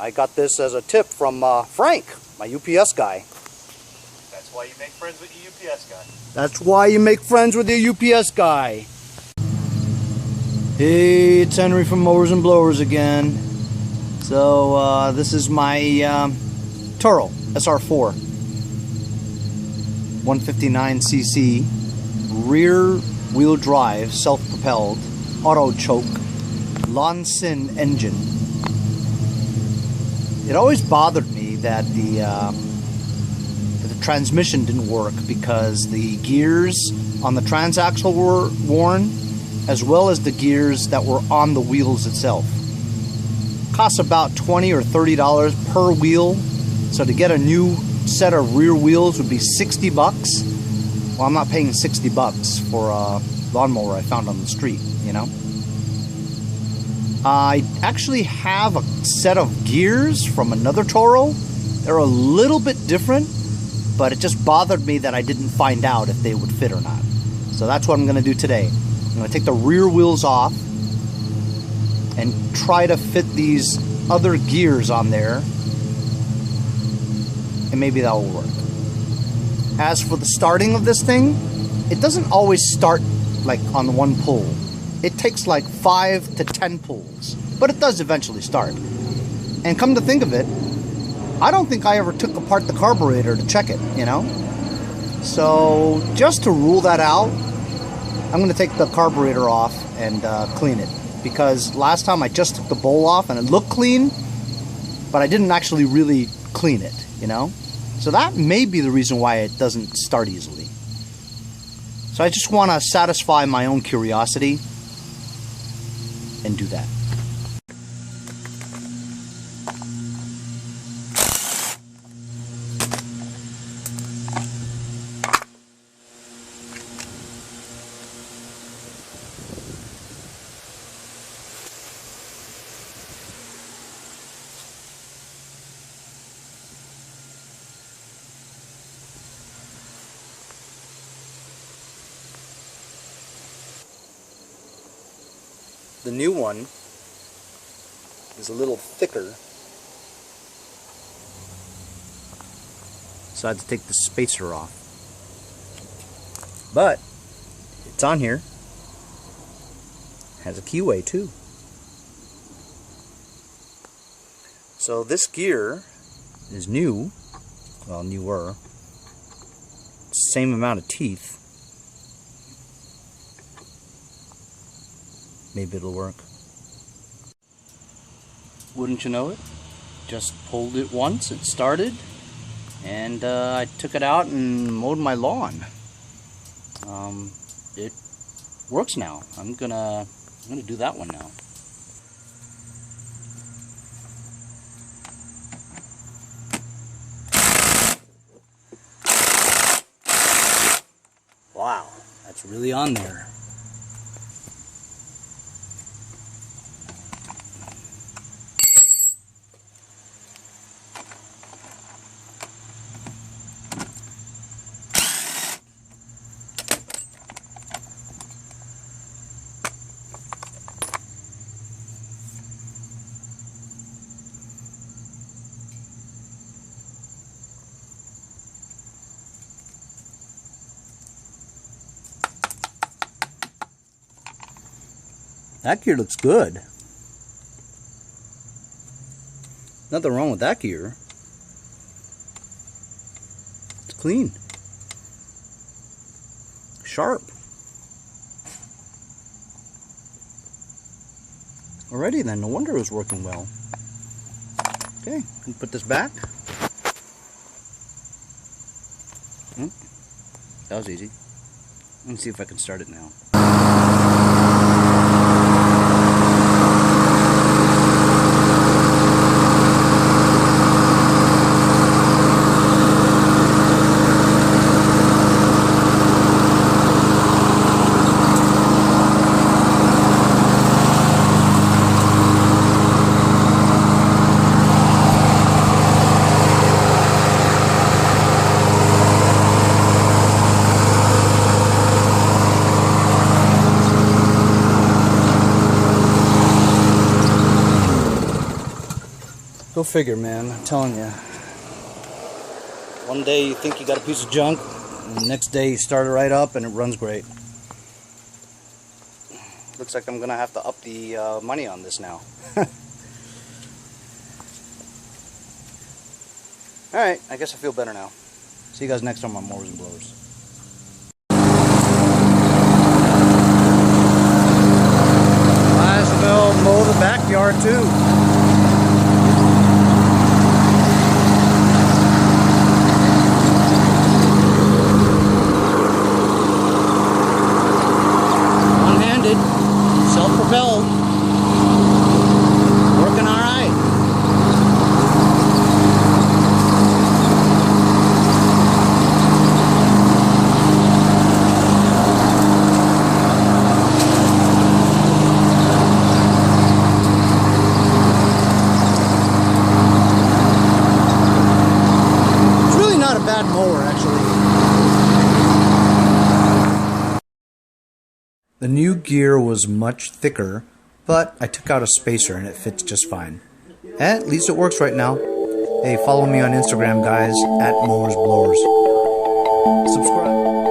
I got this as a tip from Frank, my UPS guy. That's why you make friends with your UPS guy. That's why you make friends with your UPS guy. Hey, it's Henry from Mowers and Blowers again. So this is my Toro Sr4 159cc rear wheel drive self-propelled auto choke Loncin engine. It always bothered me that the transmission didn't work because the gears on the transaxle were worn, as well as the gears that were on the wheels itself. Costs about $20 or $30 per wheel, so to get a new set of rear wheels would be 60 bucks. Well, I'm not paying 60 bucks for a lawnmower I found on the street, you know. I actually have a set of gears from another Toro. They're a little bit different, but it just bothered me that I didn't find out if they would fit or not. So that's what I'm going to do today. I'm going to take the rear wheels off and try to fit these other gears on there, and maybe that will work. As for the starting of this thing, it doesn't always start like on one pull. It takes like 5 to 10 pulls, but it does eventually start. And come to think of it, I don't think I ever took apart the carburetor to check it, you know? So just to rule that out, I'm going to take the carburetor off and clean it. Because last time I just took the bowl off and it looked clean, but I didn't actually really clean it, you know? So that may be the reason why it doesn't start easily. So I just want to satisfy my own curiosity and do that. The new one is a little thicker, so I had to take the spacer off. But it's on here. Has a keyway too. So this gear is new, well, newer. Same amount of teeth. Maybe it'll work. Wouldn't you know it? Just pulled it once, it started, and I took it out and mowed my lawn. It works now. I'm gonna do that one now. Wow, that's really on there. That gear looks good. Nothing wrong with that gear. It's clean. Sharp. Alrighty then, no wonder it was working well. Okay, can put this back. That was easy. Let me see if I can start it now. Go figure, man. I'm telling you. One day you think you got a piece of junk, and the next day you start it right up and it runs great. Looks like I'm gonna have to up the money on this now. Alright, I guess I feel better now. See you guys next time on Mowers and Blowers. Might as well mow the backyard too. Self-propelled, working all right. It's really not a bad mower, actually. The new gear was much thicker, but I took out a spacer and it fits just fine. At least it works right now. Hey, follow me on Instagram, guys, @MowersBlowers. Subscribe.